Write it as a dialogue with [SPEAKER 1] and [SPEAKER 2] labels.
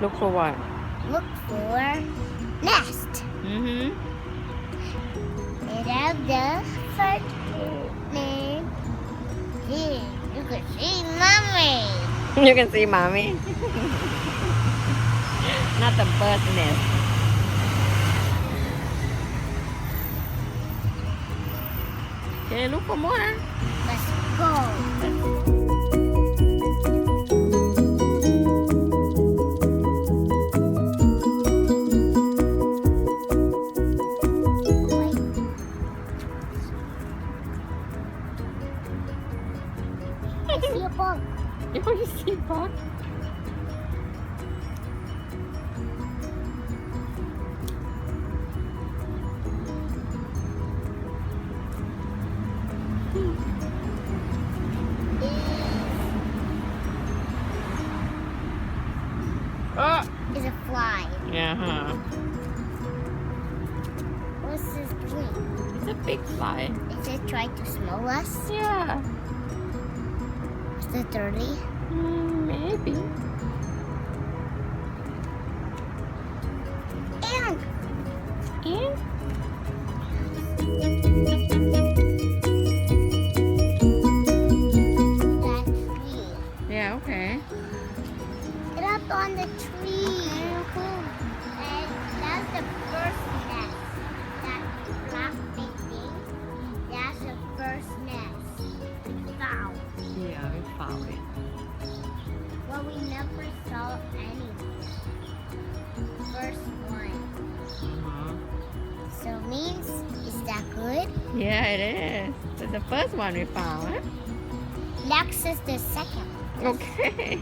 [SPEAKER 1] Look for what?
[SPEAKER 2] Look for nest.
[SPEAKER 1] Mm-hmm.
[SPEAKER 2] It have the first name. Here, you can see mommy.
[SPEAKER 1] You can see mommy. Not the bird's nest. Okay, look for more.
[SPEAKER 2] Let's go. I see a bug.
[SPEAKER 1] Oh, you see bug? Oh!
[SPEAKER 2] It's a fly.
[SPEAKER 1] Yeah, huh?
[SPEAKER 2] What's this doing?
[SPEAKER 1] It's a big fly.
[SPEAKER 2] Is it trying to smell us?
[SPEAKER 1] Yeah.
[SPEAKER 2] Is it dirty?
[SPEAKER 1] Maybe.
[SPEAKER 2] And
[SPEAKER 1] And
[SPEAKER 2] that tree.
[SPEAKER 1] yeah, okay.
[SPEAKER 2] Get up on the tree. And that's the first nest. That plastic thing. That's the first nest. Found.
[SPEAKER 1] Yeah, we found it.
[SPEAKER 2] Well, we never saw anywhere. First one.
[SPEAKER 1] Uh-huh.
[SPEAKER 2] So means, is that good?
[SPEAKER 1] Yeah, it is. That's the first one we found.
[SPEAKER 2] Next is the second.
[SPEAKER 1] Okay.